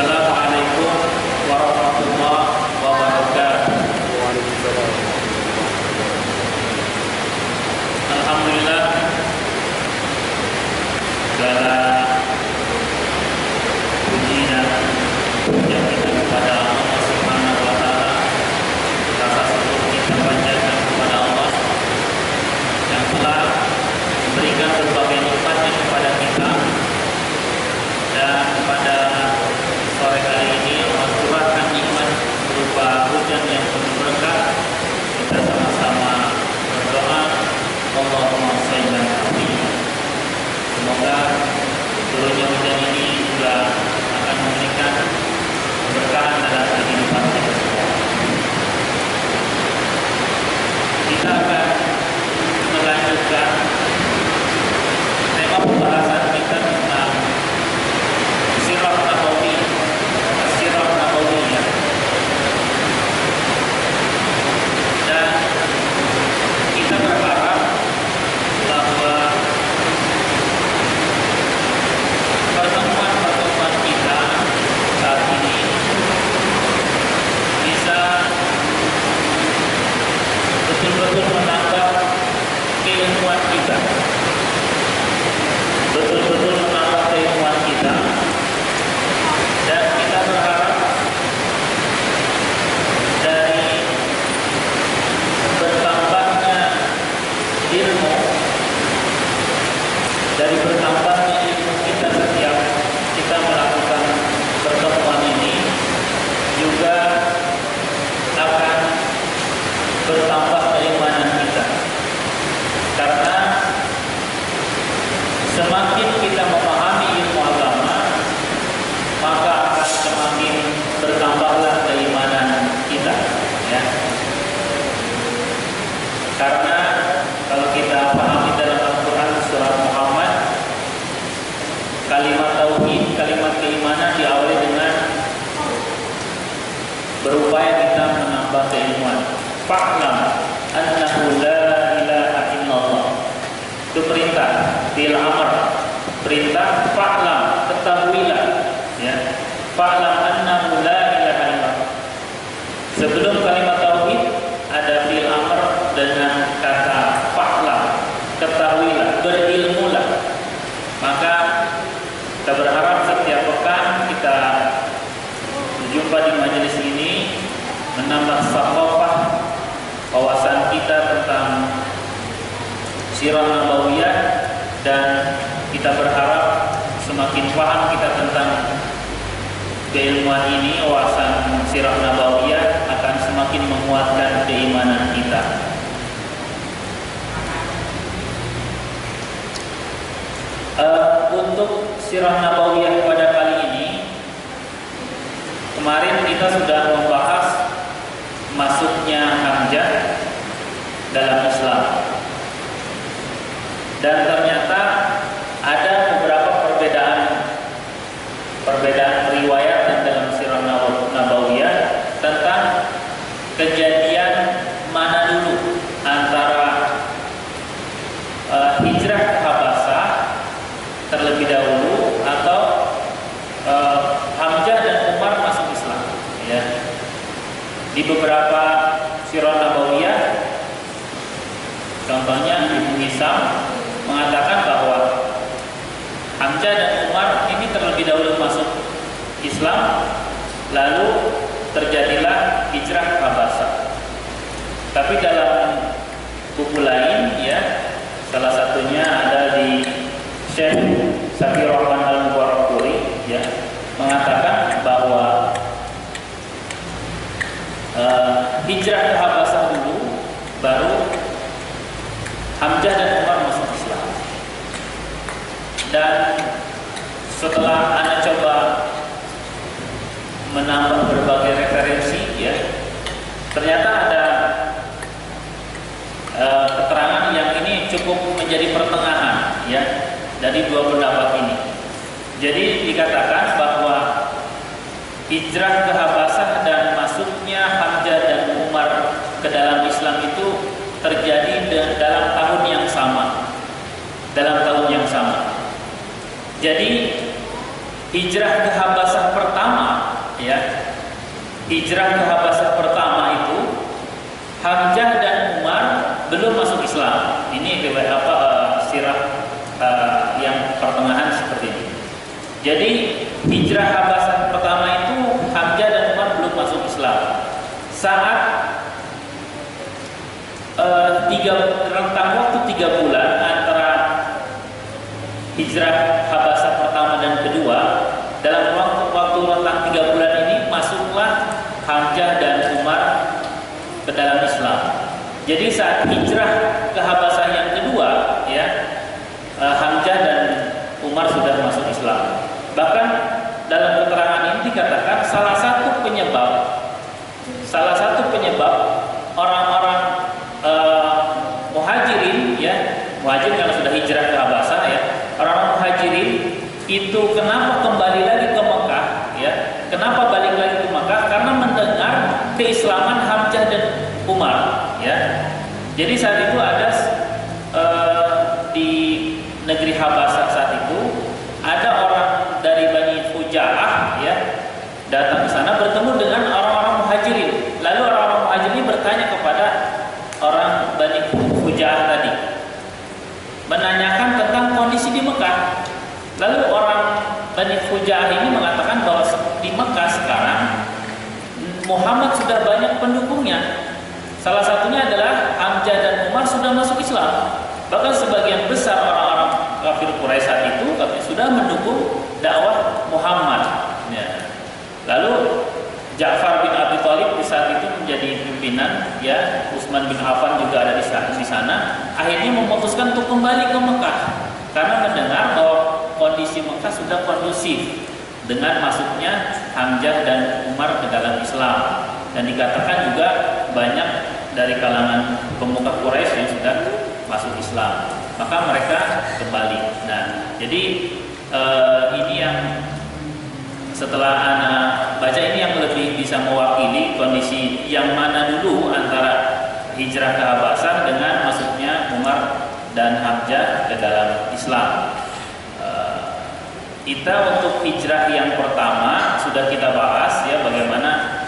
Assalamualaikum warahmatullahi wabarakatuh. Alhamdulillah, segala puji dan puja kita kepada Allah Subhanahu wa taala. Rasa syukur kita panjatkan kepada Allah yang telah memberikan berbagai nikmatnya kepada kita. Dan pada sore hari ini Allah curahkan nikmat berupa hujan yang penuh berkah. Kita sama-sama berdoa, Allahumma shalli ala Muhammad. Semoga turunnya hujan ini juga akan memberikan keberkahan dalam kehidupan kita semua. Kita akan melanjutkan tema pembahasan kita tentang Sirah Nabawiyah. Dan kita berharap bahwa pertemuan-pertemuan kita saat ini bisa betul-betul menambah keilmuan kita, betul-betul menambah keilmuan kita. Dan kita berharap dari bertambahnya ilmu, dari bertambahnya ilmu kita setiap kita melakukan pertemuan ini, juga akan bertambah keimanan kita. Karena semakin kita memahami ilmu agama, maka akan semakin bertambahlah keimanan kita, ya. Karena kalau kita pahami dalam Al-Quran surat Muhammad, kalimat tauhid, kalimat keimanan diawali dengan berupaya kita menambah keilmuan. Fa'lam annahu la ilaha illallah. Itu perintah, fi'il amr. Perintah fa'lam, ketahuilah, ya. Fa'lam annahu la ilaha illallah. Sebelum kalimat tauhid ada fi'il amr dengan kata fa'lam, ketahuilah, berilmulah. Maka kita berharap setiap pekan kita berjumpa di majelis ini menambah saqafah, wawasan kita tentang Sirah Nabawiyah, dan kita berharap semakin paham kita tentang keilmuan ini, wawasan Sirah Nabawiyah akan semakin menguatkan keimanan kita. Untuk Sirah Nabawiyah pada kali ini, kemarin kita sudah membahas masuknya Hamzah dalam Islam. Dan ternyata ada beberapa perbedaan riwayat dalam Sirah Nabawiyah tentang kejadian mana dulu antara hijrah ke Habasah terlebih dahulu atau Hamzah dan Umar masuk Islam, ya. Di beberapa Sirah Nabawiyah, contohnya Ibnu Hisam mengatakan bahwa Hamzah dan Umar ini terlebih dahulu masuk Islam, lalu terjadilah hijrah ke Habasah. Tapi dalam buku lain, ya, salah satunya ada di Syekh Safi Rahman Al-Mubarakpuri, ya, mengatakan bahwa hijrah ke Habasah dulu, baru Hamzah dan Umar masuk Islam. Dan setelah Anda coba menambah berbagai referensi, ya, ternyata ada keterangan yang ini cukup menjadi pertengahan, ya, dari dua pendapat ini. Jadi dikatakan bahwa hijrah ke Habasah dan masuknya Hamzah dan Umar ke dalam Islam itu terjadi dalam tahun yang sama. Jadi hijrah ke Habasah pertama hijrah ke Habasah pertama itu Hamzah dan Umar belum masuk Islam. Ini riwayat sirah yang pertengahan seperti ini. Jadi hijrah Habasah pertama itu Hamzah dan Umar belum masuk Islam. Saat rentang waktu 3 bulan antara hijrah Habasah pertama dan kedua, dalam waktu rentang 3 bulan ini masuklah Hamzah dan Umar ke dalam Islam. Jadi saat hijrah ke Habasah yang kedua, ya, Hamzah dan Umar sudah masuk Islam. Bahkan dalam keterangan ini dikatakan salah satu penyebab orang-orang muhajirin, ya, muhajir karena sudah hijrah ke Habasah, ya, orang-orang muhajirin itu kenapa kembali lagi ke Mekah, ya, kenapa balik lagi ke Mekah? Karena mendengar keislaman Hamzah dan Umar, ya. Jadi saat itu ada di negeri Habasah saat itu ada orang dari Bani Fuja'ah, ya, datang ke sana bertemu dengan orang-orang muhajirin. Lalu orang-orang muhajirin bertanya kepada orang Bani Fuja'ah tadi, menanyakan tentang kondisi di Mekah. Lalu orang Bani Fuja'ah ini mengatakan bahwa di Mekah sekarang Muhammad sudah banyak pendukungnya. Salah satunya adalah Hamzah dan Umar sudah masuk Islam. Bahkan sebagian besar orang-orang kafir Quraisy saat itu sudah mendukung dakwah Muhammad, ya. Lalu Ja'far bin Abi Thalib di saat itu menjadi pimpinan, ya. Utsman bin Affan juga ada di sana. Akhirnya memutuskan untuk kembali ke Mekah karena mendengar bahwa kondisi Mekah sudah kondusif dengan masuknya Hamzah dan Umar ke dalam Islam. Dan dikatakan juga banyak dari kalangan pemuka Quraisy yang sudah masuk Islam. Maka mereka kembali. Nah, jadi ini yang setelah Ana baca ini yang lebih bisa mewakili kondisi yang mana dulu antara hijrah ke Habasah dengan masuknya Umar dan Hamzah ke dalam Islam. Kita untuk hijrah yang pertama sudah kita bahas, ya, bagaimana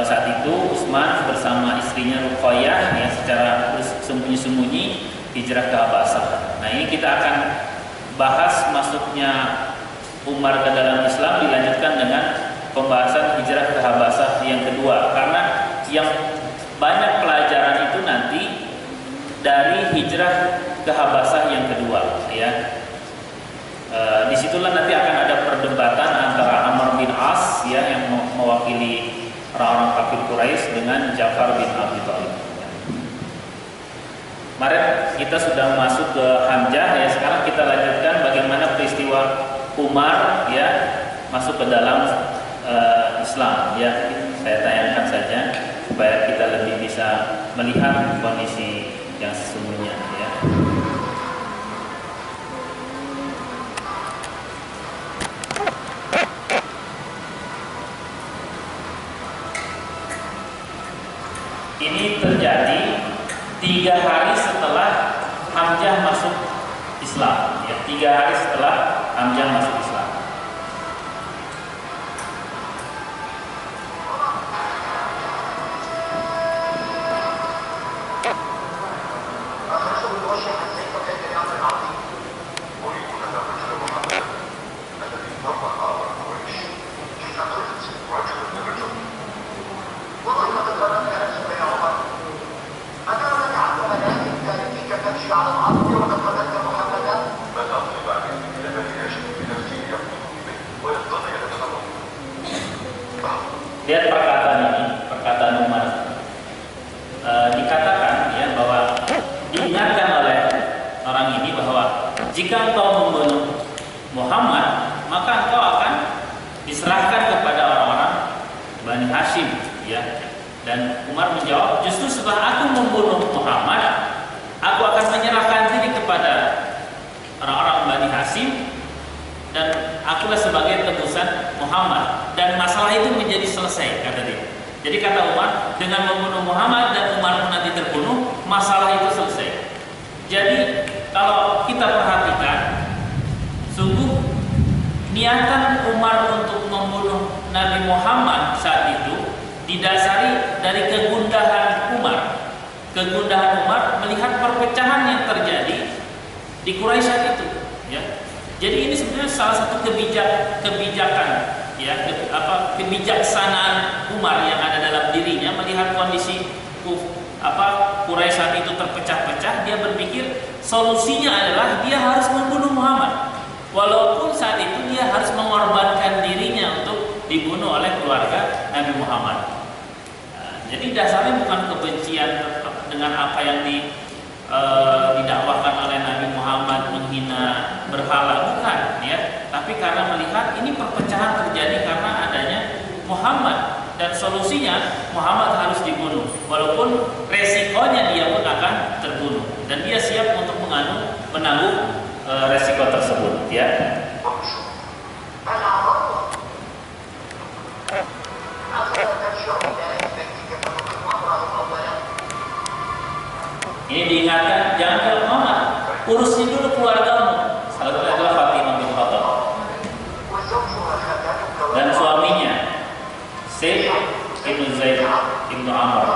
saat itu Utsman bersama istrinya Ruqayyah, ya, secara sembunyi-sembunyi hijrah ke Habasah. Nah, ini kita akan bahas masuknya Umar ke dalam Islam dilanjutkan dengan pembahasan hijrah ke Habasah yang kedua, karena yang banyak pelajaran itu nanti dari hijrah ke Habasah yang kedua, ya. Disitulah nanti akan ada perdebatan antara Amr bin As, ya, yang mewakili orang-orang kafir Quraisy dengan Ja'far bin Abi Thalib. Kemarin kita sudah masuk ke Hamzah, ya. Sekarang kita lanjutkan bagaimana peristiwa Umar, ya, masuk ke dalam Islam, ya. Saya tayangkan saja supaya kita lebih bisa melihat kondisi yang sesungguhnya, ya. Ini terjadi 3 hari setelah Hamzah masuk Islam, ya, 3 hari setelah Hamzah masuk Islam. Lihat perkataan ini, perkataan Umar. Dikatakan, ya, bahwa diingatkan oleh orang ini bahwa jika engkau membunuh Muhammad, maka engkau akan diserahkan kepada orang-orang Bani Hashim, ya. Dan Umar menjawab, justru setelah aku membunuh Muhammad, aku akan menyerahkan diri kepada orang-orang Bani Hashim, dan akulah sebagai tebusan Muhammad, dan masalah itu menjadi selesai, kata dia. Jadi kata Umar, dengan membunuh Muhammad dan Umar pun nanti terbunuh, masalah itu selesai. Jadi kalau kita perhatikan, sungguh niatan Umar untuk membunuh Nabi Muhammad saat itu didasari dari kegundahan Umar. Kegundahan Umar melihat perpecahan yang terjadi di Quraisy saat itu, ya. Jadi ini sebenarnya salah satu kebijakan, ya, kebijaksanaan Umar yang ada dalam dirinya melihat kondisi Quraisy saat itu terpecah-pecah. Dia berpikir solusinya adalah dia harus membunuh Muhammad, walaupun saat itu dia harus mengorbankan dirinya untuk dibunuh oleh keluarga Nabi Muhammad. Nah, jadi dasarnya bukan kebencian dengan apa yang didakwakan oleh Nabi Muhammad, menghina berhala, bukan, ya, tapi karena melihat ini perpecahan terjadi karena adanya Muhammad, dan solusinya Muhammad harus dibunuh walaupun resikonya dia pun akan terbunuh, dan dia siap untuk menanggung resiko tersebut, ya. Ini diingatkan, jangan ke Muhammad, urusin dulu keluargamu. Salah satunya adalah Fatimah bin Khattab dan suaminya Said ibn Zaid ibn Amr.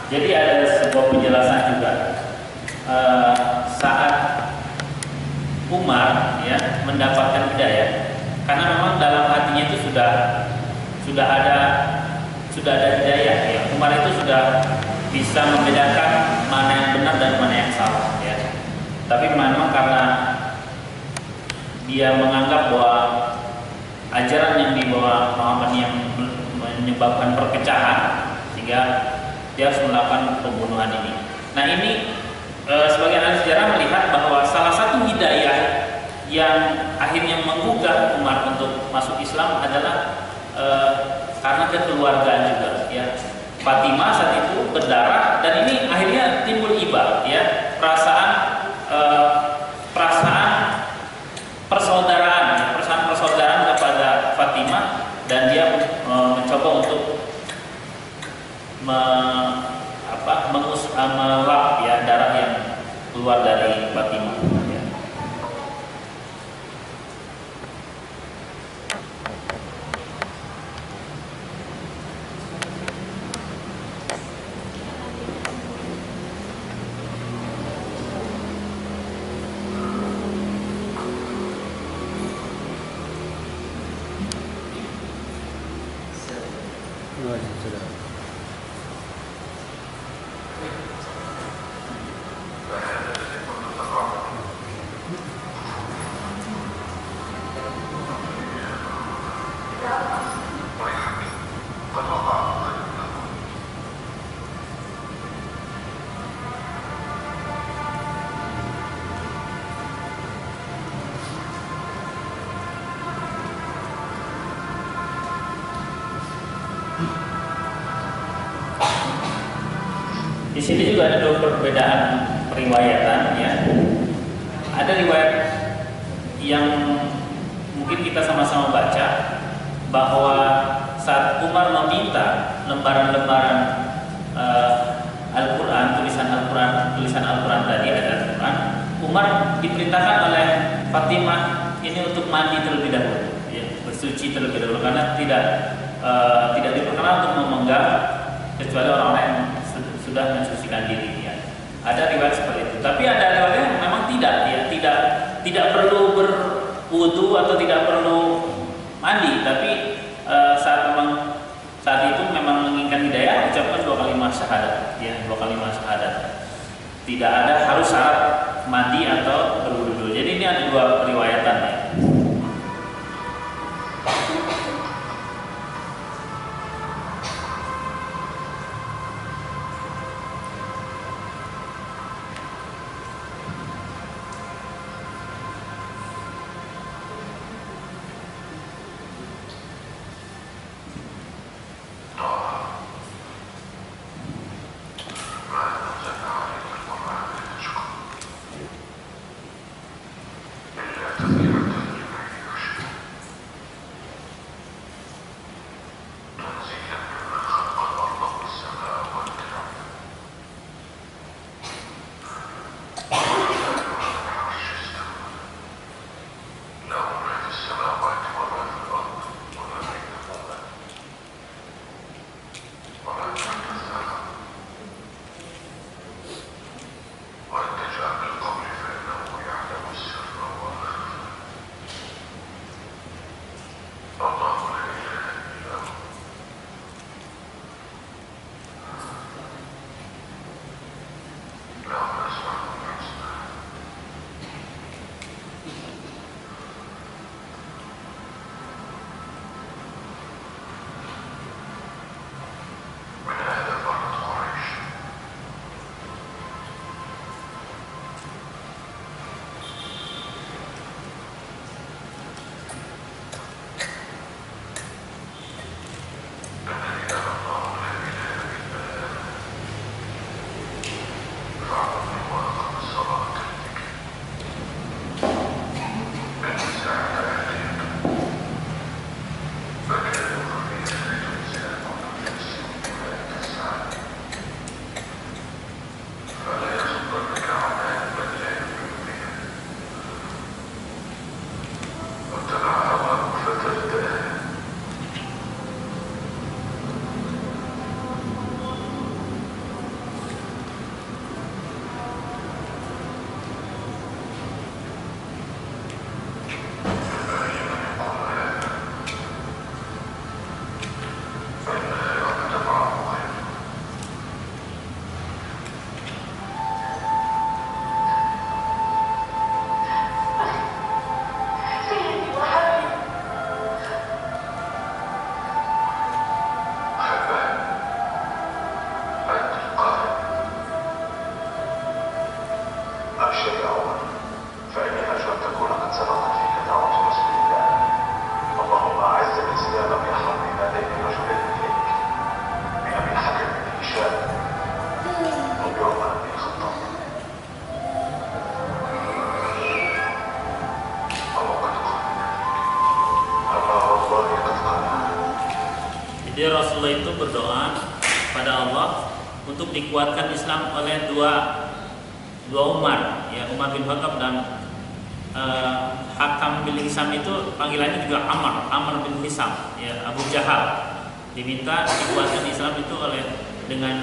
Jadi ada sebuah penjelasan juga saat Umar, ya, mendapatkan hidayah, karena memang dalam hatinya itu sudah ada hidayah, ya. Umar itu sudah bisa membedakan mana yang benar dan mana yang salah, ya. Tapi memang karena dia menganggap bahwa ajaran yang dibawa Muhammad yang menyebabkan perpecahan, sehingga dia harus melakukan pembunuhan ini. Nah, ini sebagian ahli sejarah melihat bahwa salah satu hidayah yang akhirnya menggugah Umar untuk masuk Islam adalah karena kekeluargaan juga, ya. Fatimah saat itu berdarah, dan ini akhirnya timbul iba, ya, perasaan keluar dari Fatimah. Ya. Di sini juga ada dua perbedaan periwayatan, ya. Ada riwayat yang mungkin kita sama-sama baca bahwa saat Umar meminta lembaran-lembaran Al-Quran, tulisan Al-Quran tadi, ada Al-Quran, Umar diperintahkan oleh Fatimah ini untuk mandi terlebih dahulu, ya, bersuci terlebih dahulu, karena tidak diperkenan untuk memegang kecuali orang-orang yang sudah mensucikan diri, ya. Ada riwayat seperti itu. Tapi ada riwayat yang memang tidak, ya, tidak perlu berwudu atau tidak perlu mandi, tapi saat itu memang menginginkan hidayah, ucapkan 2 kalimat syahadat, ya, 2 kalimat syahadat. Tidak ada harus syarat mandi atau berwudu dulu. Jadi ini ada dua periwayatan, ya. Jadi Rasulullah itu berdoa pada Allah untuk dikuatkan Islam oleh dua Umar, ya Umar bin Khattab dan Hakam bin Hisam itu panggilannya juga Amr bin Hisam, ya Abu Jahal. Diminta dikuatkan Islam itu dengan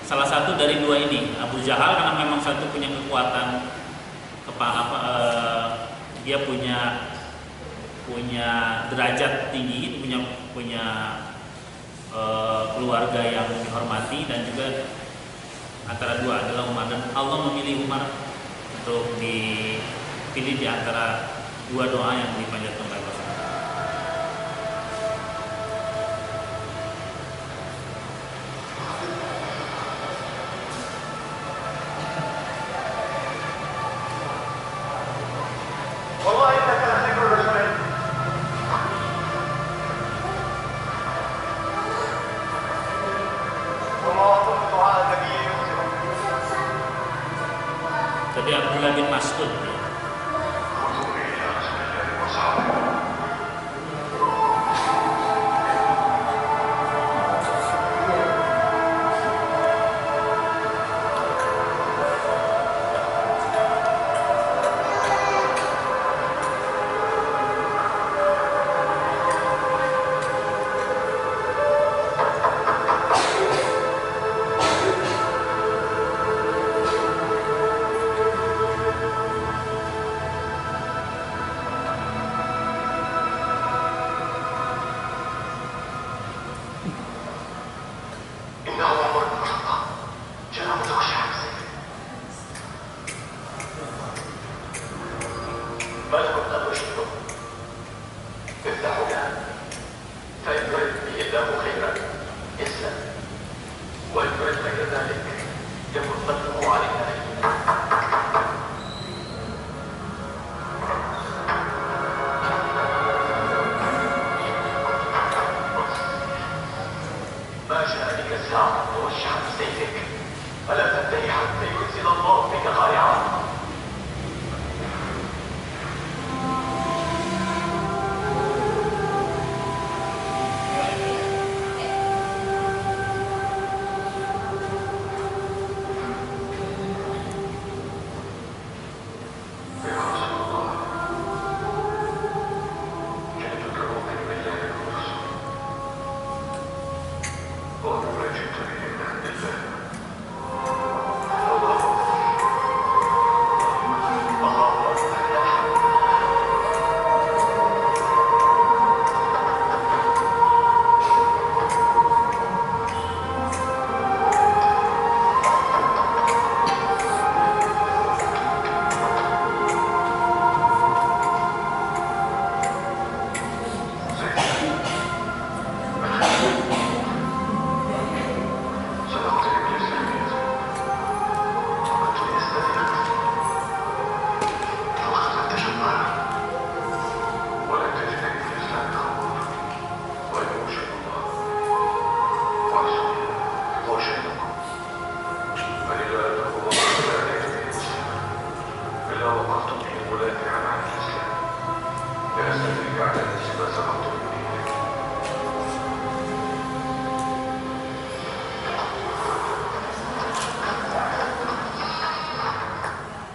salah satu dari dua ini, Abu Jahal, karena memang satu punya kekuatan dia punya derajat tinggi, punya keluarga yang dihormati, dan juga antara dua adalah Umar, dan Allah memilih Umar untuk dipilih di antara dua doa yang dipanjatkan oleh Rasul. Tadi Abdullah bin Mas'ud.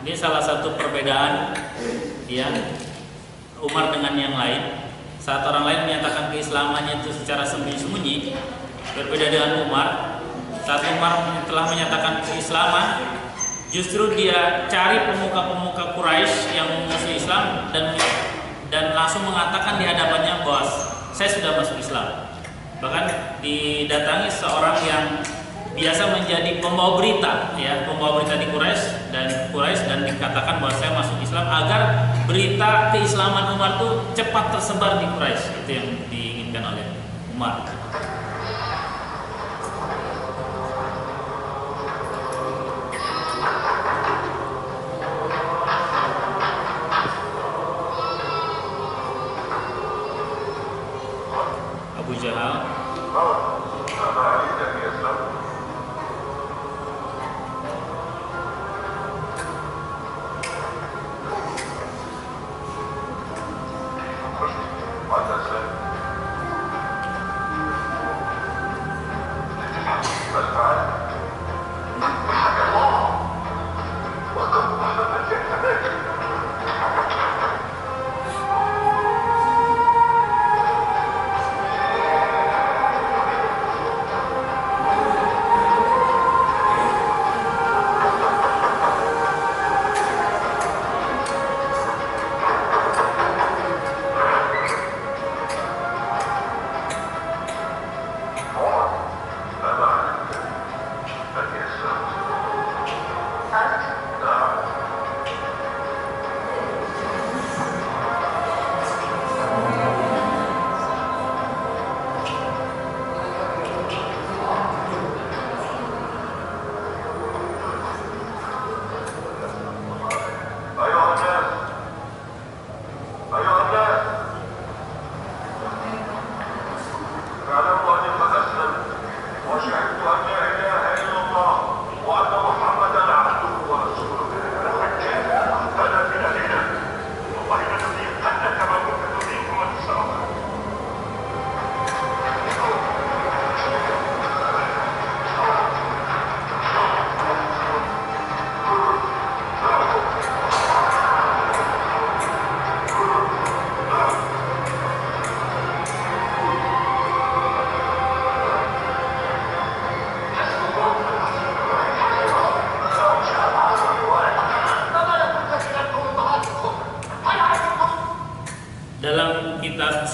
Ini salah satu perbedaan ya Umar dengan yang lain. Saat orang lain menyatakan keislamannya itu secara sembunyi-sembunyi, berbeda dengan Umar. Saat Umar telah menyatakan keislaman, justru dia cari pemuka-pemuka Quraisy yang memusuhi Islam dan langsung mengatakan di hadapannya bahwa saya sudah masuk Islam. Bahkan didatangi seorang yang biasa menjadi pembawa berita, ya, pembawa berita di Quraisy dan dikatakan bahwa saya masuk Islam agar berita keislaman Umar itu cepat tersebar di Quraisy. Itu yang diinginkan oleh Umar. Abu Jahal.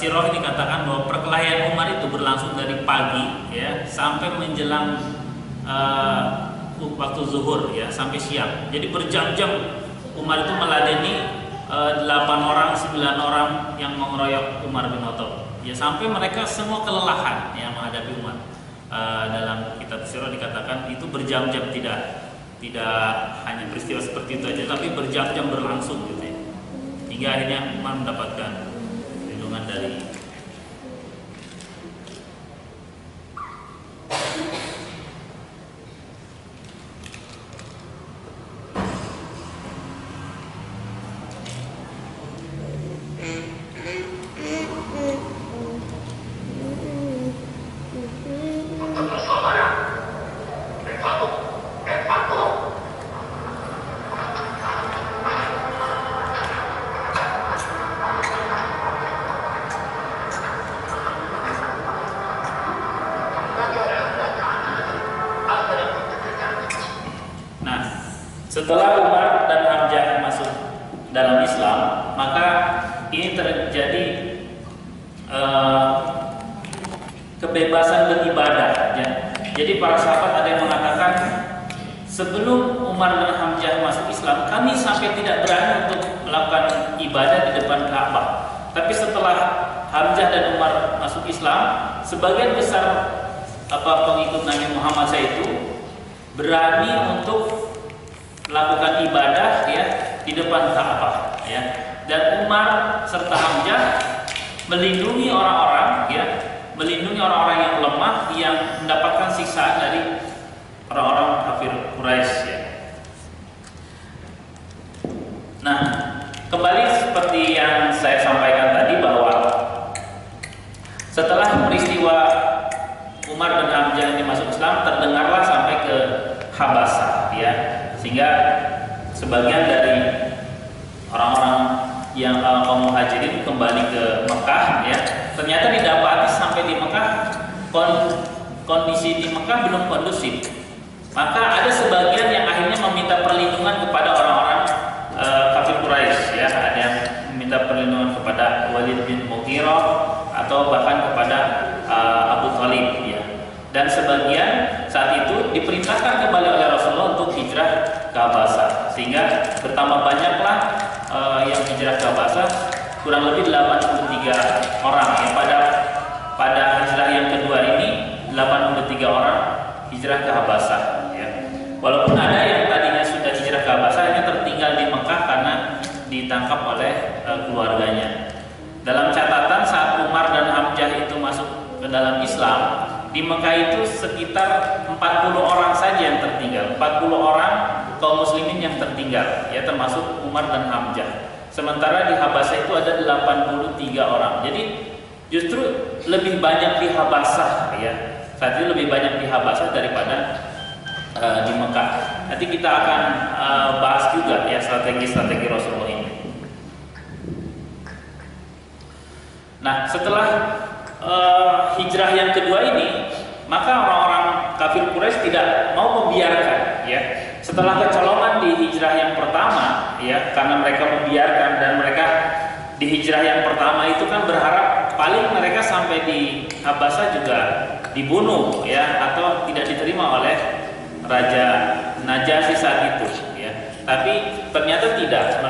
sirah dikatakan bahwa perkelahian Umar itu berlangsung dari pagi ya sampai menjelang waktu zuhur ya sampai siang. Jadi berjam-jam Umar itu meladeni 8 orang, 9 orang yang mengeroyok Umar bin Khattab. Ya sampai mereka semua kelelahan ya menghadapi Umar. Dalam kitab sirah dikatakan itu berjam-jam, tidak hanya peristiwa seperti itu aja, tapi berjam-jam berlangsung gitu ya. Hingga akhirnya Umar mendapatkan perlindungan dari setelah Umar dan Hamzah masuk dalam Islam, maka ini terjadi kebebasan beribadah ya. Jadi para sahabat ada yang mengatakan sebelum Umar dan Hamzah masuk Islam, kami sampai tidak berani untuk melakukan ibadah di depan Ka'bah. Tapi setelah Hamzah dan Umar masuk Islam, sebagian besar pengikut Nabi Muhammad itu berani untuk melakukan ibadah ya di depan Ka'bah ya. Dan Umar serta Hamzah melindungi orang-orang ya, melindungi orang-orang yang lemah yang mendapatkan siksaan dari orang-orang kafir Quraisy ya. Nah, kembali seperti yang saya sampaikan tadi bahwa setelah peristiwa Umar dan Hamzah ini masuk Islam, terdengarlah sampai ke Habasah ya. Sehingga sebagian dari orang-orang yang kaum muhajirin kembali ke Mekah ya, ternyata didapati sampai di Mekah kondisi di Mekah belum kondusif. Maka ada sebagian yang akhirnya meminta perlindungan kepada orang-orang kafir Quraisy ya, ada yang meminta perlindungan kepada Walid bin Mughirah atau bahkan kepada Abu Thalib ya. Dan sebagian saat itu diperintahkan kembali oleh Rasulullah untuk hijrah ke Habasah, sehingga bertambah banyaklah yang hijrah ke Habasah, kurang lebih 83 orang ya. Pada hijrah yang kedua ini 83 orang hijrah ke Habasah ya. Walaupun ada yang tadinya sudah hijrah ke Habasah ini tertinggal di Mekah karena ditangkap oleh keluarganya. Dalam catatan saat Umar dan Hamzah itu masuk ke dalam Islam, di Mekah itu sekitar 40 orang saja yang tertinggal, 40 orang kaum muslimin yang tertinggal ya, termasuk Umar dan Hamzah. Sementara di Habasah itu ada 83 orang. Jadi justru lebih banyak di Habasah ya. Saat itu lebih banyak di Habasah daripada di Mekah. Nanti kita akan bahas juga ya strategi-strategi Rasulullah ini. Nah, setelah hijrah yang kedua ini, maka orang-orang kafir Quraisy tidak mau membiarkan ya. Setelah kecolongan di hijrah yang pertama ya, karena mereka membiarkan dan mereka di hijrah yang pertama itu kan berharap paling mereka sampai di Habasah juga dibunuh ya, atau tidak diterima oleh Raja Najasyi saat itu ya. Tapi ternyata tidak,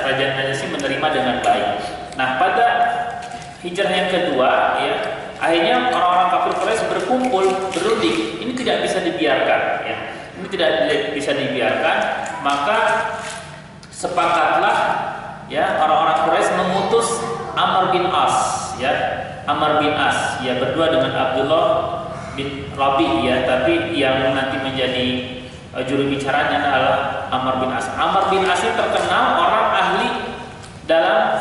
Raja Najasyi menerima dengan baik. Nah, pada hijrah yang kedua ya, akhirnya orang-orang kafir Quraisy berkumpul berunding, ini tidak bisa dibiarkan ya. Ini tidak bisa dibiarkan, maka sepakatlah ya orang-orang Quraisy memutus Amr bin As ya. Amr bin As ya berdua dengan Abdullah bin Rabi ya, tapi yang nanti menjadi juru bicaranya adalah Amr bin As. Amr bin As terkenal orang ahli dalam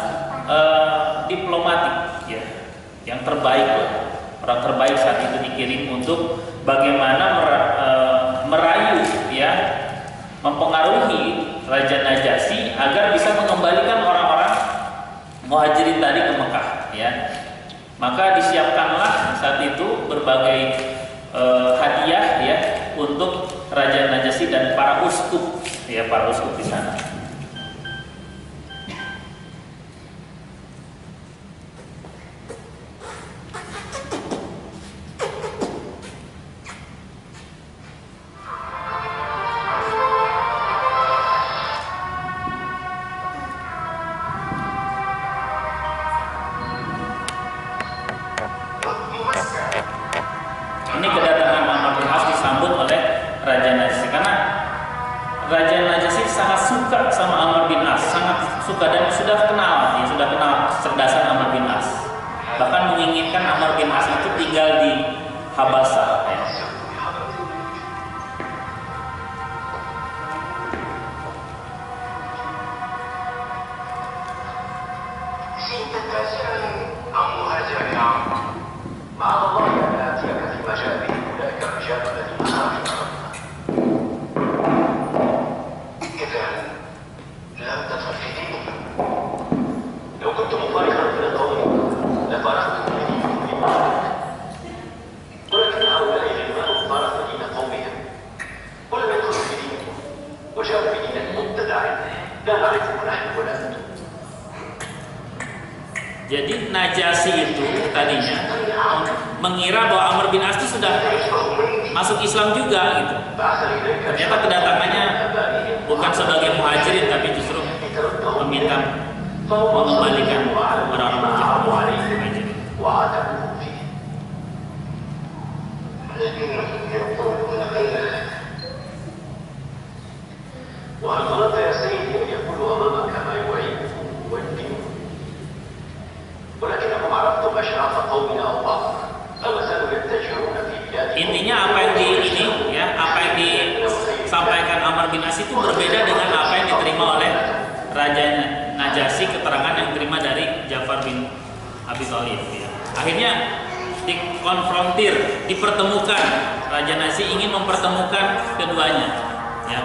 diplomatik ya, yang terbaik lah. Orang terbaik saat itu dikirim untuk bagaimana merayu ya, mempengaruhi Raja Najasyi agar bisa mengembalikan orang-orang muhajirin tadi ke Mekah ya. Maka disiapkanlah saat itu berbagai hadiah ya untuk Raja Najasyi dan para uskup ya, para uskup di sana. dan sudah kenal, ya, sudah kenal kecerdasan Amr bin As. Bahkan menginginkan Amr bin As itu tinggal di Habasa. Ya. Jadi Najasyi itu tadinya mengira bahwa Amr bin As itu sudah masuk Islam juga gitu. Ternyata kedatangannya bukan sebagai muhajirin tapi justru meminta mengembalikan orang-orang muhajirin. Intinya apa yang disampaikan Amr bin As itu berbeda dengan apa yang diterima oleh Raja Najasyi, keterangan yang diterima dari Ja'far bin Abi Thalib. Ya. Akhirnya dikonfrontir, dipertemukan. Raja Najasyi ingin mempertemukan keduanya. Ya.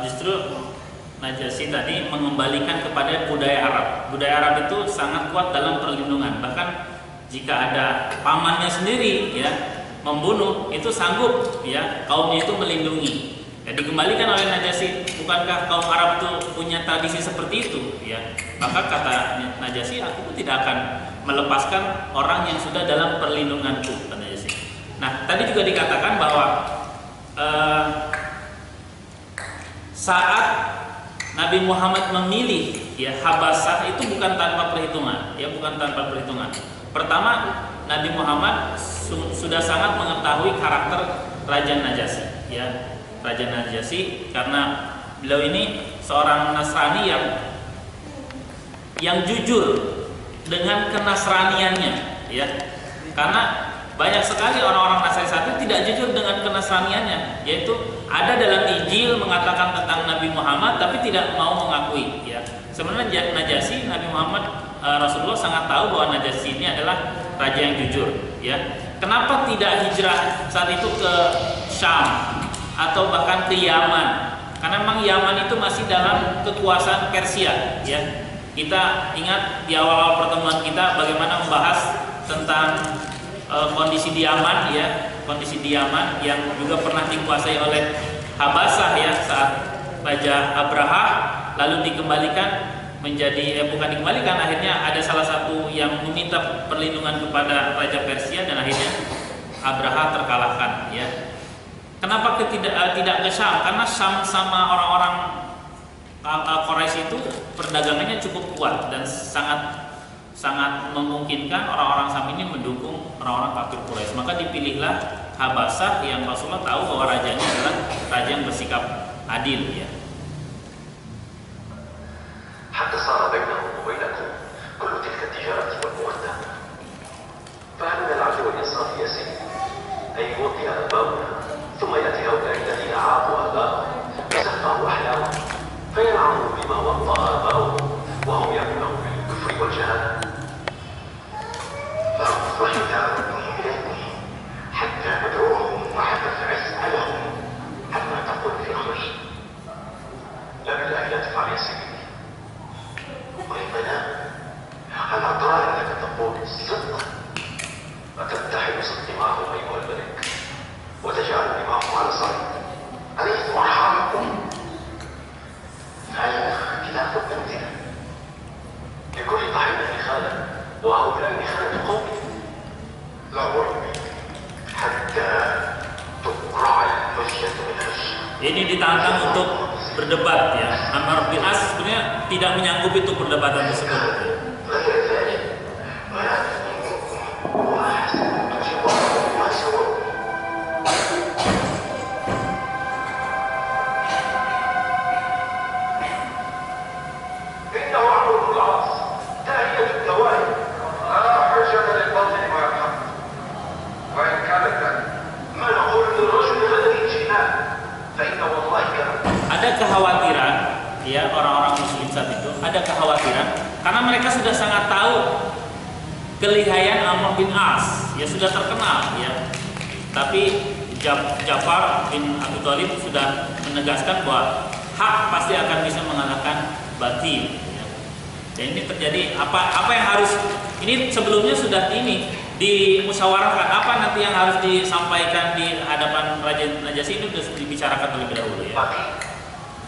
Justru Najasyi tadi mengembalikan kepada budaya Arab. Budaya Arab itu sangat kuat dalam perlindungan. Bahkan jika ada pamannya sendiri ya membunuh, itu sanggup ya kaumnya itu melindungi. Ya, dikembalikan oleh Najasyi, bukankah kaum Arab itu punya tradisi seperti itu ya? Maka kata Najasyi, aku pun tidak akan melepaskan orang yang sudah dalam perlindunganku, kata Najasyi. Nah, tadi juga dikatakan bahwa saat Nabi Muhammad memilih ya Habasah itu bukan tanpa perhitungan, ya bukan tanpa perhitungan. Pertama, Nabi Muhammad sudah sangat mengetahui karakter Raja Najasyi, ya. Raja Najasyi karena beliau ini seorang Nasrani yang jujur dengan kenasraniannya, ya. Karena banyak sekali orang-orang Nasrani saat itu tidak jujur dengan kenasraniannya, yaitu ada dalam Injil mengatakan tentang Nabi Muhammad tapi tidak mau mengakui ya. Sebenarnya Najasyi, Nabi Muhammad Rasulullah sangat tahu bahwa Najasyi ini adalah raja yang jujur ya. Kenapa tidak hijrah saat itu ke Syam atau bahkan ke Yaman? Karena memang Yaman itu masih dalam kekuasaan Persia ya. Kita ingat di awal-awal pertemuan kita bagaimana membahas tentang kondisi di Yaman ya, kondisi di Yaman yang juga pernah dikuasai oleh Habasah ya saat Raja Abraha, lalu dikembalikan menjadi bukan dikembalikan, akhirnya ada salah satu yang meminta perlindungan kepada Raja Persia dan akhirnya Abraha terkalahkan ya. Kenapa tidak ke Syam? Karena Syam sama orang-orang Quraisy itu perdagangannya cukup kuat dan sangat memungkinkan orang-orang Syam ini mendukung orang-orang kafir Quraisy. Maka dipilihlah Habasah yang Rasulullah tahu bahwa rajanya adalah raja yang bersikap adil ya. حتى صار بينهم وبينكم كل تلك التجارة والمودة فهل من العدل والإنصاف يا سيدي أن يوطي آباؤنا ثم يأتي هؤلاء الذين عابوا آباءهم وسفهوا أحلامهم فينعموا بما وطى آباؤهم وهم يعلمون بالكفر والجهالة فإذا ردهم إليكم حتى ندعوهم وحتى نسألهم عما تقول في أمري الصدق أتتحد صدق معهم أيها الملك وتجعلني معهم على صعيد أليس أرحامكم؟ فأين خلاف المنزلة؟ لكل طحينة خالة وهؤلاء خالة قومي لا وربي حتى تقرع الحجة بالحجة. Ini ditantang untuk berdebat ya. Ammar bin As sebenarnya tidak menyanggupi untuk perdebatan tersebut. Ada kekhawatiran ya, orang-orang muslim saat itu ada kekhawatiran karena mereka sudah sangat tahu kelihayan Amr bin As, ya sudah terkenal ya. Tapi Ja'far bin Abi Thalib sudah menegaskan bahwa hak pasti akan bisa mengalahkan batil ya. Dan ini terjadi apa yang harus ini sebelumnya sudah dimusyawarahkan apa nanti yang harus disampaikan di hadapan Raja Najasyi ini sudah dibicarakan terlebih dahulu ya.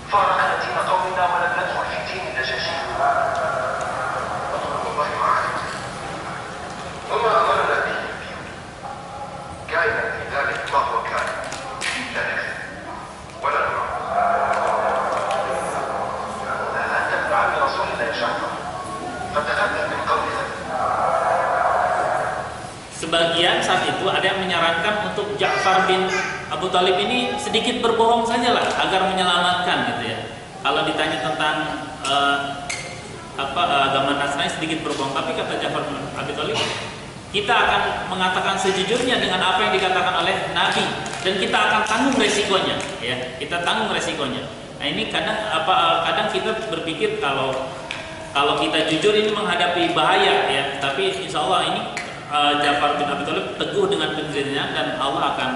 فارقنا دين قومنا ولم ندخل في دين النجاشي والله معنا وما أمرنا به كائنا في ذلك ما هو كائن لا نكذب ولا نرى لا تتبع عن رسول الله شعبا فتقدم من قولها. Sebagian saat itu ada yang menyarankan untuk Ja'far bin Abu Thalib ini sedikit berbohong sajalah agar menyelamatkan gitu ya. Kalau ditanya tentang agama Nasrani sedikit berbohong, tapi kata Ja'far bin Abi Thalib, kita akan mengatakan sejujurnya dengan apa yang dikatakan oleh Nabi dan kita akan tanggung resikonya ya. Kita tanggung resikonya. Nah, ini kadang kita berpikir kalau kita jujur ini menghadapi bahaya ya, tapi insya Allah ini Ja'far bin Abi Thalib teguh dengan pendiriannya dan Allah akan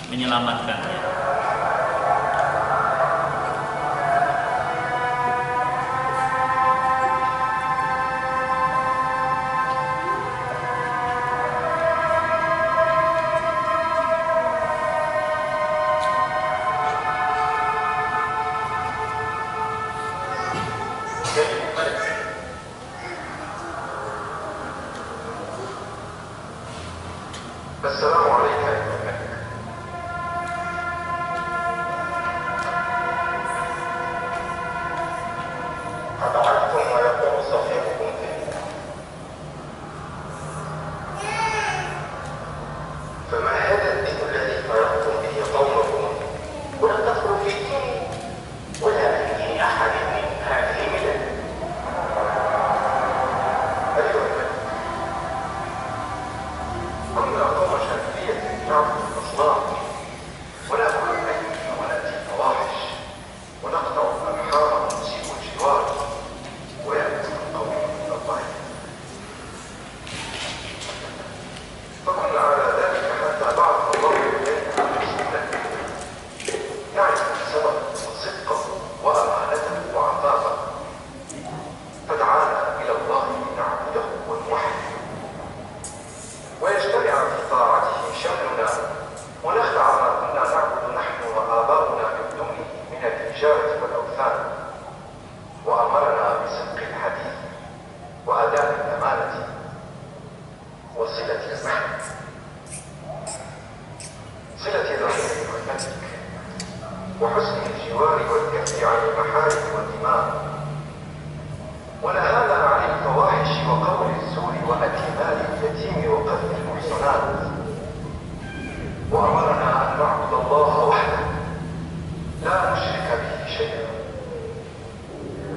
menyelamatkannya. السلام عليك أيها الملك. قد عرفتم ما يقول صاحبكم فيه فما هذا الدين الذي فرقتم به قومكم ولم تدخلوا في ديني ولا في دين أحد من هذه الملل. أيها الملك كنا قوم شرقية نعبد الأصنام ونأكل الميت ونأتي الفواحش ونقطع الأرحام ونسيء الجوار ويأتي القوم من الله فكنا على ذلك حتى بعث الله إلينا رسولا يعرف السبب وصدقه وأمانته وعفافه فدعانا إلى الله لنعبده ونوحده ويجتمع في طاعته شملنا ونخلع ما كنا نعبد نحن وآباؤنا من دونه من الحجارة والأوثان وأمرنا بصدق الحديث وأداء الأمانة وصلة الرحم صلة الرحم والملك وحسن الجوار والكف عن المحارم والدماء ونهانا عن الفواحش وقول الزور وأكل مال اليتيم وقذف المحصنات وأمرنا أن نعبد الله وحده لا نشرك به شيئا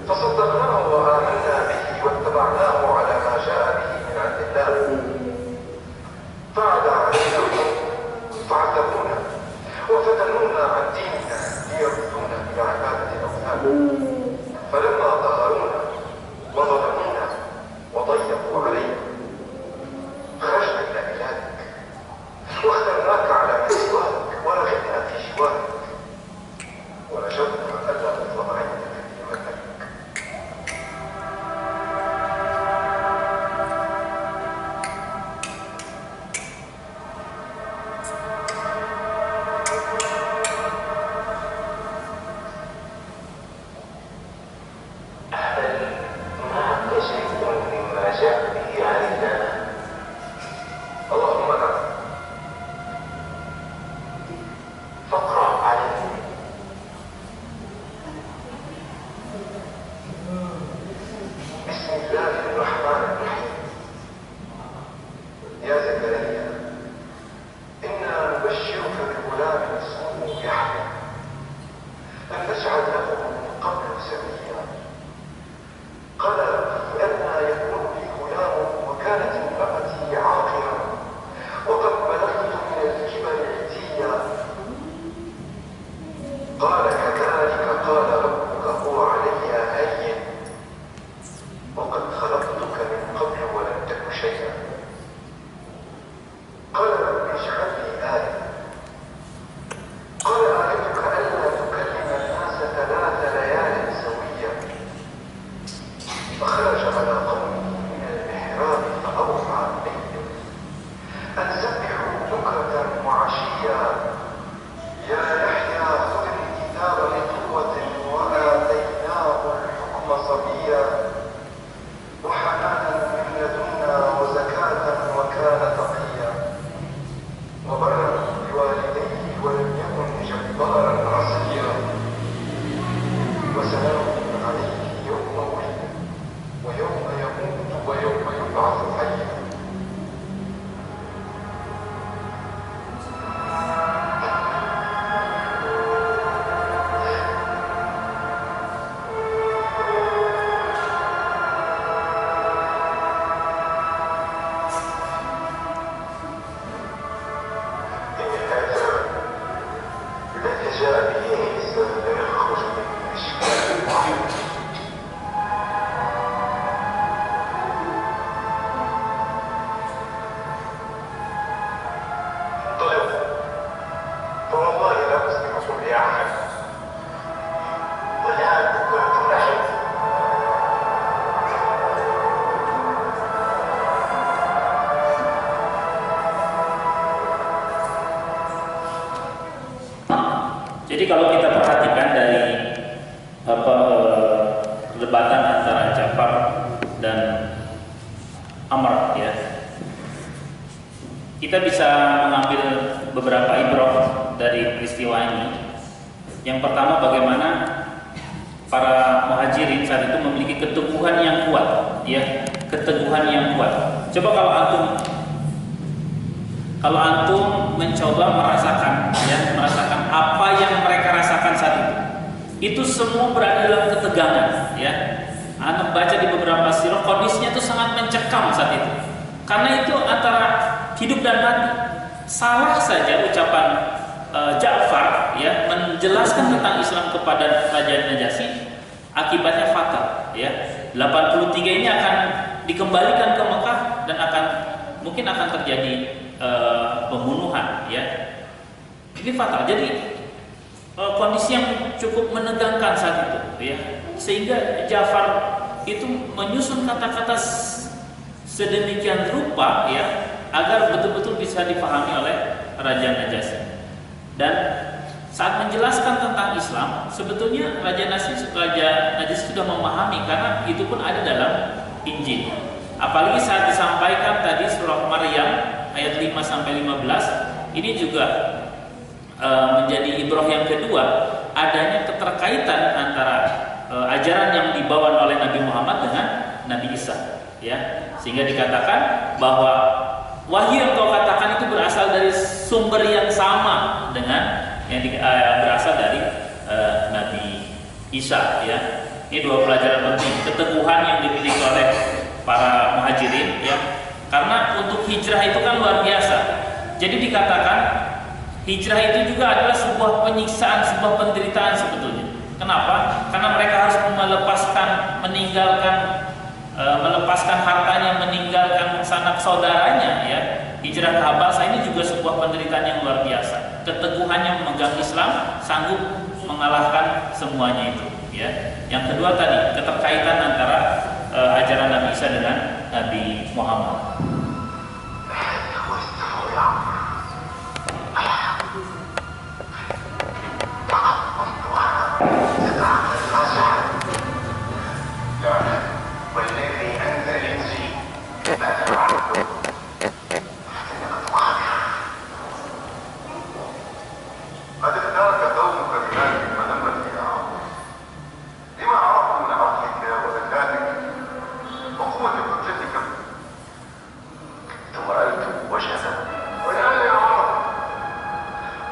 فصدقناه وآمنا به واتبعناه على ما جاء به من عند الله فعد علينا القوم فعذبونا وفتنونا عن ديننا ليردونا إلى عبادة الأوثان جاء به علينا. اللهم نعم. فاقرأ عليه. بسم الله الرحمن الرحيم. يا زكريا إنا نبشرك بغلام اسمه يحيى لم نجعل له من قبل سميا قال ربي أنى يكون لي غلام وكانت امرأتي عاقرا وقد بلغت من الكبر عتيا قال كذلك قال ربك هو علي هين وقد خلقتك من قبل ولم تك شيئا قال رب اجعل لي آية قال آيتك ألا تكلم الناس 3 ليال سويا فخرج على قومه من المحراب فأوحى إليهم أن سبحوا بكرة وعشيا يا يحيى خذ الكتاب بقوة وآتيناه الحكم صبيا وحنانا من لدنا وزكاة وكان تقيا وبرا بوالديه ولم يكن جبارا عصيا وسلام عليه يوم ولد ويوم يموت ويوم يبعث حيا Jadi kalau kita perhatikan dari perdebatan antara Ja'far dan Amr, ya, kita bisa mengambil beberapa ibrah dari peristiwa ini. Yang pertama, bagaimana para muhajirin saat itu memiliki keteguhan yang kuat, ya, keteguhan yang kuat. Coba kalau antum mencoba merasakan apa yang mereka rasakan saat itu semua berada dalam ketegangan, ya. Antum baca di beberapa sirah, kondisinya itu sangat mencekam saat itu, karena itu antara hidup dan mati. Salah saja ucapan Ja'far, ya, menjelaskan tentang Islam kepada Raja Najasyi, akibatnya fatal, ya. 83 ini akan dikembalikan ke Mekah dan mungkin akan terjadi pembunuhan, ya. Ini fatal. Jadi kondisi yang cukup menegangkan saat itu, ya, sehingga Ja'far itu menyusun kata-kata sedemikian rupa, ya, agar betul-betul bisa dipahami oleh Raja Najasyi. Dan saat menjelaskan tentang Islam, sebetulnya Raja Najasyi sudah memahami, karena itu pun ada dalam Injil. Apalagi saat disampaikan tadi surah Maryam ayat 5-15, ini juga menjadi ibrah yang kedua, adanya keterkaitan antara ajaran yang dibawa oleh Nabi Muhammad dengan Nabi Isa, ya, sehingga dikatakan bahwa wahyu yang kau katakan itu berasal dari sumber yang sama dengan yang berasal dari Nabi Isa, ya. Ini 2 pelajaran penting, keteguhan yang dimiliki oleh para muhajirin, ya, karena untuk hijrah itu kan luar biasa. Jadi dikatakan hijrah itu juga adalah sebuah penyiksaan, sebuah penderitaan sebetulnya. Kenapa? Karena mereka harus melepaskan hartanya, meninggalkan sanak saudaranya, ya. Hijrah ke Habasah ini juga sebuah penderitaan yang luar biasa. Keteguhannya memegang Islam, sanggup mengalahkan semuanya itu, ya. Yang kedua tadi, keterkaitan antara ajaran Nabi Isa dengan Nabi Muhammad. والذي أنزل الإنجيل قد ادرك قومك بهذه المذمة يا عم، لما عرفوا من عقلك وذكائك وقوة حجتك. ثم رأيت وجهك. والآن يا عرب،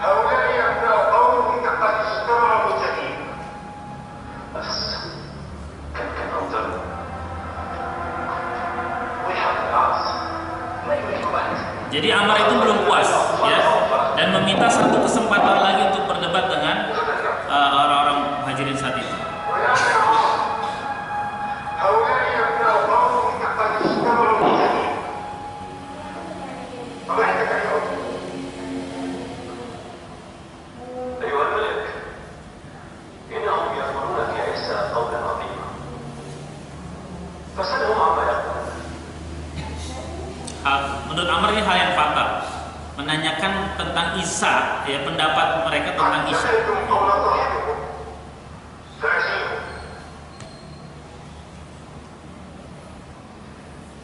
هؤلاء أبناء قومك قد استمروا جديد. بس كان أنظر ويحب العاص ما يريد أنت. Jadi Ammar itu belum puas ya, dan meminta satu kesempatan lagi untuk berdebat dengan orang-orang muhajirin saat itu. أيها الملك، إنهم يقولون في عيسى قولا عظيما، فسلهم عما يقولون. Menurut Ammar ini hal yang fatal, menanyakan tentang Isa, ya, pendapat mereka tentang Isa.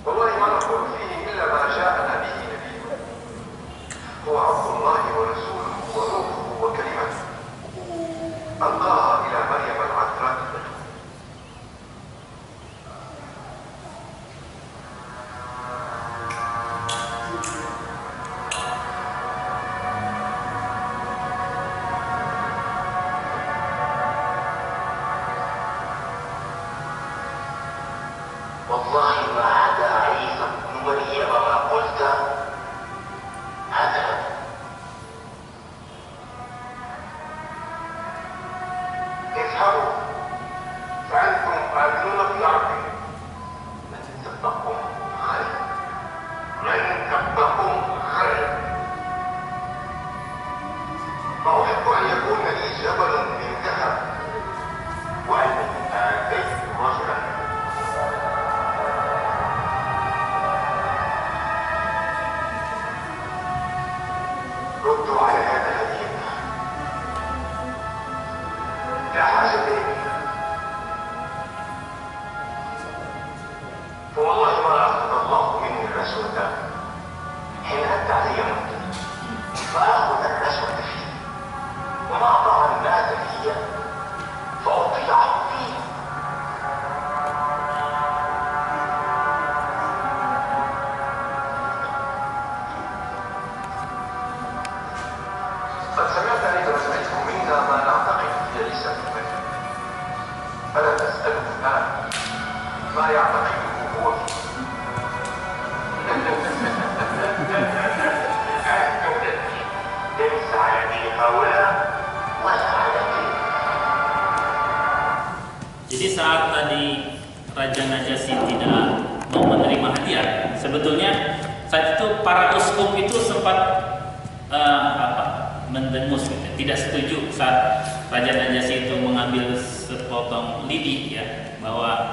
والله ما نقول فيه إلا ما جاءنا به نبينا، هو عبد الله ورسوله وروحه وكلمته ألقاها إلى مريم العذراء البتول. والله ما عدا عيسى ابن مريم ما قلت هذا. اذهبوا فأنتم آمنون بأرضكم، من سبقكم خير، من سبقكم خير. ما أحب أن يكون لي جبل من ذهب وأنني آتيت رجلا. ردوا على هذا الهديم، لا حاجة إليه، فوالله ما أخذ الله مني الرشوة حين أتى علي مدة فآخذ الرشوة فيه، وما أطاع الناس فيه فأطيعه فيه. قد سمعت أنكم سمعتم منا ما نعتقد في عيسى ابن مريم، فلا تسأله الآن ما يعتقده هو فيه. ليس على دين هؤلاء ولا على دين. Jadi saat tadi Raja Najasyi tidak mau menerima hadiah, sebetulnya saat itu para uskup itu sempat mendengus, tidak setuju saat Raja Najasyi itu mengambil sepotong lidi, ya, bahwa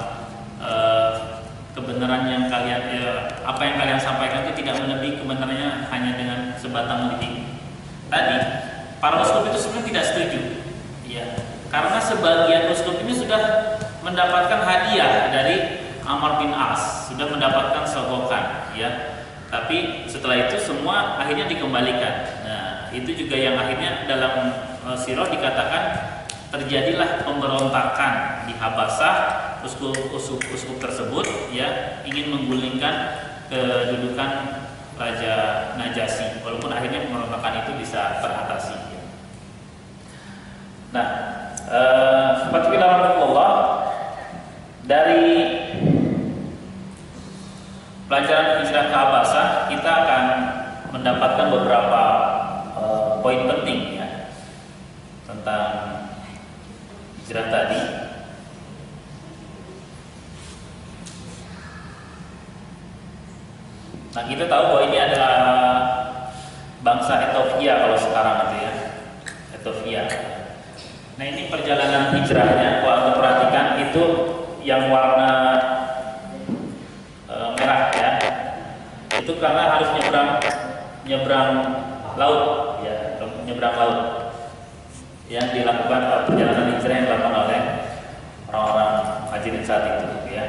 kebenaran yang kalian apa yang kalian sampaikan itu tidak melebihi kebenarannya hanya dengan sebatang lidi. Tadi para uskup itu sebenarnya tidak setuju, ya, karena sebagian uskup ini sudah mendapatkan hadiah dari Ammar bin As, sudah mendapatkan sogokan, ya. Tapi setelah itu semua akhirnya dikembalikan. Nah, itu juga yang akhirnya dalam sirah dikatakan terjadilah pemberontakan di Habasah, uskup tersebut, ya, ingin menggulingkan kedudukan Raja Najasyi, walaupun akhirnya pemberontakan itu bisa teratasi. Nah, Bismillahirrahmanirrahim. Dari pelajaran hijrah ke Habasah kita akan mendapatkan beberapa poin penting, ya, tentang hijrah tadi. Nah, kita tahu bahwa ini adalah bangsa Ethiopia kalau sekarang itu, ya, Ethiopia. Nah, ini perjalanan hijrahnya, kalau Anda perhatikan itu yang warna merah, ya, itu karena harus nyebrang laut, ya, nyebrang laut yang dilakukan perjalanan hijrah yang dilakukan oleh orang-orang muhajirin saat itu, ya.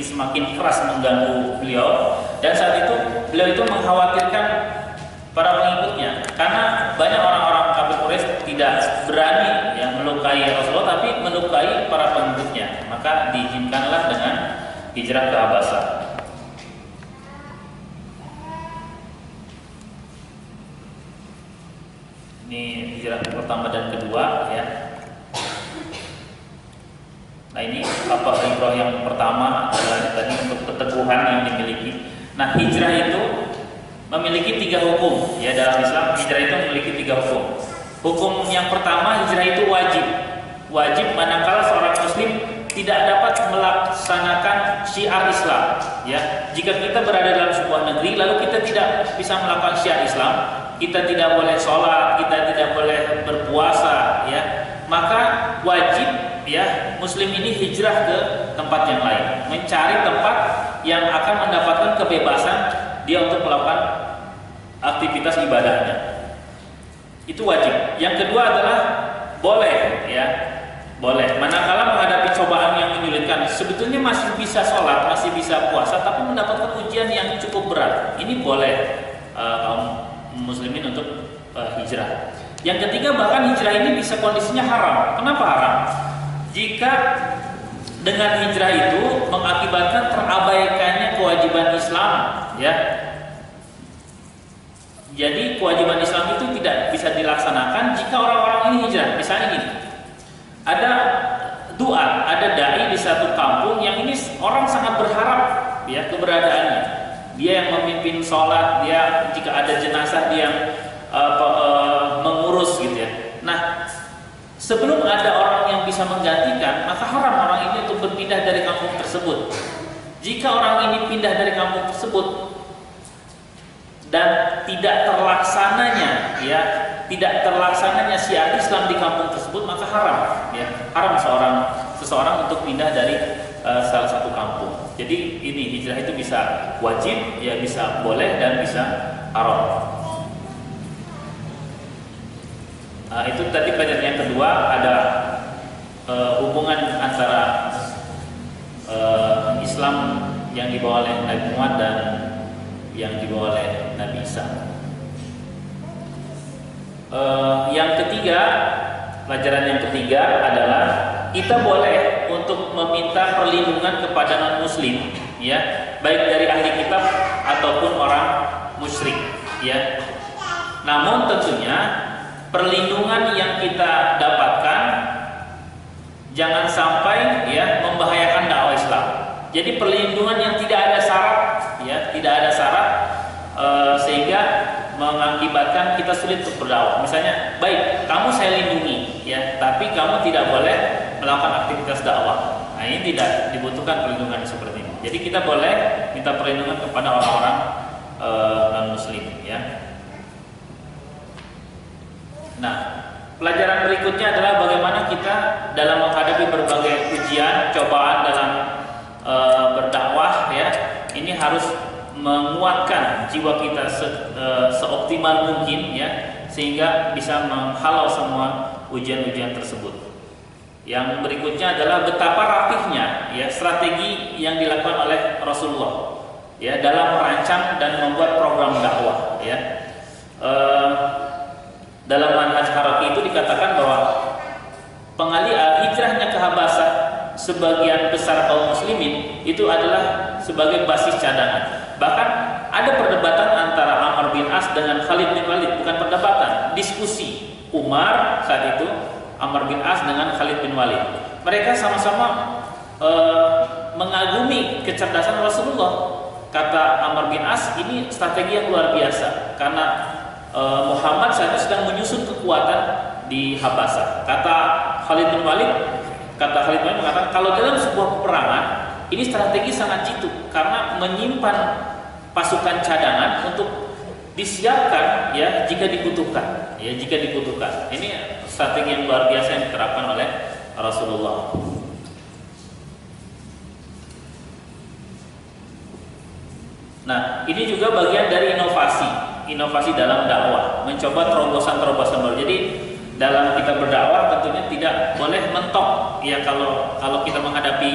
semakin keras mengganggu beliau, dan saat itu beliau itu mengkhawatirkan para pengikutnya karena banyak orang-orang kafir Quraisy tidak berani ya melukai Rasulullah tapi melukai para pengikutnya, maka diizinkanlah dengan hijrah ke Habasah. Ini hijrah pertama dan kedua ya. Nah ini apa hijrah yang pertama adalah tadi untuk keteguhan yang dimiliki. Nah hijrah itu memiliki 3 hukum ya dalam Islam. Hijrah itu memiliki 3 hukum. Hukum yang pertama, hijrah itu wajib. Wajib manakala seorang muslim tidak dapat melaksanakan syiar Islam ya. Jika kita berada dalam sebuah negeri lalu kita tidak bisa melakukan syiar Islam, kita tidak boleh sholat, kita tidak boleh berpuasa ya, maka wajib ya muslim ini hijrah ke tempat yang lain, mencari tempat yang akan mendapatkan kebebasan dia untuk melakukan aktivitas ibadahnya. Itu wajib. Yang kedua adalah boleh ya, boleh manakala menghadapi cobaan yang menyulitkan, sebetulnya masih bisa sholat, masih bisa puasa, tapi mendapatkan ujian yang cukup berat, ini boleh kaum muslimin untuk hijrah. Yang ketiga, bahkan hijrah ini bisa kondisinya haram. Kenapa haram? Jika dengan hijrah itu mengakibatkan terabaikannya kewajiban Islam ya. Jadi kewajiban Islam itu tidak bisa dilaksanakan jika orang-orang ini hijrah. Misalnya gini, ada doa, ada dai di satu kampung yang ini orang sangat berharap ya keberadaannya. Dia yang memimpin sholat, dia jika ada jenazah dia yang mengurus gitu ya. Nah, sebelum ada orang yang bisa menggantikan, maka haram orang ini untuk berpindah dari kampung tersebut. Jika orang ini pindah dari kampung tersebut dan tidak terlaksananya ya, tidak terlaksananya syiar Islam di kampung tersebut, maka haram ya. Haram seseorang untuk pindah dari salah satu kampung. Jadi ini hijrah itu bisa wajib ya, bisa boleh dan bisa haram. Nah, itu tadi pelajaran yang kedua, ada hubungan antara Islam yang dibawa oleh Nabi Muhammad dan yang dibawa oleh Nabi Isa. Yang ketiga, pelajaran yang ketiga adalah kita boleh untuk meminta perlindungan kepada non-muslim ya, baik dari ahli kitab ataupun orang musyrik ya. Namun tentunya perlindungan yang kita dapatkan jangan sampai ya membahayakan dakwah Islam. Jadi perlindungan yang tidak ada syarat ya, tidak ada syarat sehingga mengakibatkan kita sulit untuk berdakwah. Misalnya, baik, kamu saya lindungi ya, tapi kamu tidak boleh melakukan aktivitas dakwah. Nah, ini tidak dibutuhkan perlindungan seperti ini. Jadi kita boleh minta perlindungan kepada orang-orang non-muslim ya. Nah, pelajaran berikutnya adalah bagaimana kita dalam menghadapi berbagai ujian, cobaan dalam berdakwah ya. Ini harus menguatkan jiwa kita seoptimal mungkin ya, sehingga bisa menghalau semua ujian-ujian tersebut. Yang berikutnya adalah betapa rapihnya ya strategi yang dilakukan oleh Rasulullah ya dalam merancang dan membuat program dakwah ya. Dalam manhaj haraki itu dikatakan bahwa hijrahnya ke Habasah sebagian besar kaum muslimin itu adalah sebagai basis cadangan. Bahkan ada perdebatan antara Amr bin As dengan Khalid bin Walid, bukan perdebatan, diskusi. Umar saat itu, Amr bin As dengan Khalid bin Walid. Mereka sama-sama mengagumi kecerdasan Rasulullah. Kata Amr bin As, ini strategi yang luar biasa karena Muhammad saat itu sedang menyusun kekuatan di Habasah. Kata Khalid bin Walid mengatakan kalau dalam sebuah peperangan ini strategi sangat jitu karena menyimpan pasukan cadangan untuk disiapkan ya jika dibutuhkan. Ini strategi yang luar biasa yang diterapkan oleh Rasulullah. Nah, ini juga bagian dari inovasi dalam dakwah, mencoba terobosan-terobosan baru. Jadi dalam kita berdakwah tentunya tidak boleh mentok ya, kalau kita menghadapi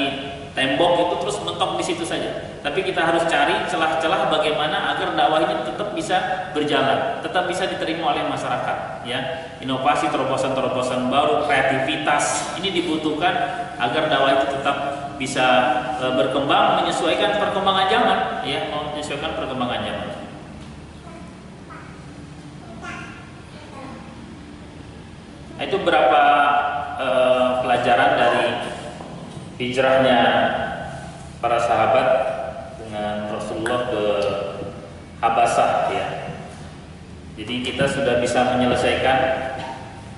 tembok itu terus mentok di situ saja. Tapi kita harus cari celah-celah bagaimana agar dakwah ini tetap bisa berjalan, tetap bisa diterima oleh masyarakat. Ya, inovasi, terobosan-terobosan baru, kreativitas ini dibutuhkan agar dakwah itu tetap bisa berkembang, menyesuaikan perkembangan zaman. Ya, menyesuaikan perkembangan zaman. Itu berapa pelajaran dari hijrahnya para sahabat dengan Rasulullah ke Habasah ya. Jadi kita sudah bisa menyelesaikan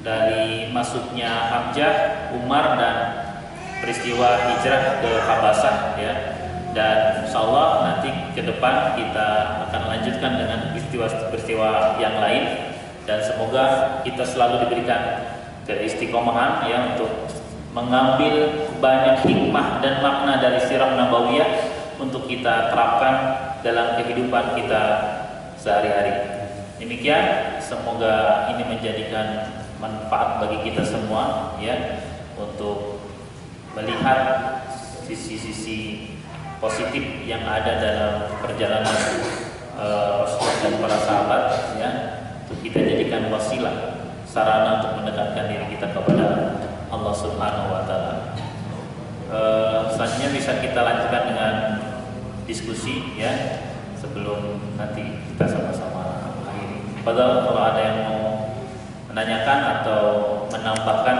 dari masuknya Hamzah, Umar dan peristiwa hijrah ke Habasah ya. Dan insyaallah nanti ke depan kita akan lanjutkan dengan peristiwa-peristiwa yang lain, dan semoga kita selalu diberikan keistiqomahan ya untuk mengambil banyak hikmah dan makna dari sirah nabawiyah untuk kita terapkan dalam kehidupan kita sehari-hari. Demikian, semoga ini menjadikan manfaat bagi kita semua ya, untuk melihat sisi-sisi positif yang ada dalam perjalanan Rasulullah dan para sahabat ya, untuk kita jadikan wasilah, sarana untuk mendekatkan diri kita kepada Allah Subhanahu wa taala. Selanjutnya bisa kita lanjutkan dengan diskusi ya, sebelum nanti kita sama-sama akhiri. Padahal kalau ada yang mau menanyakan atau menambahkan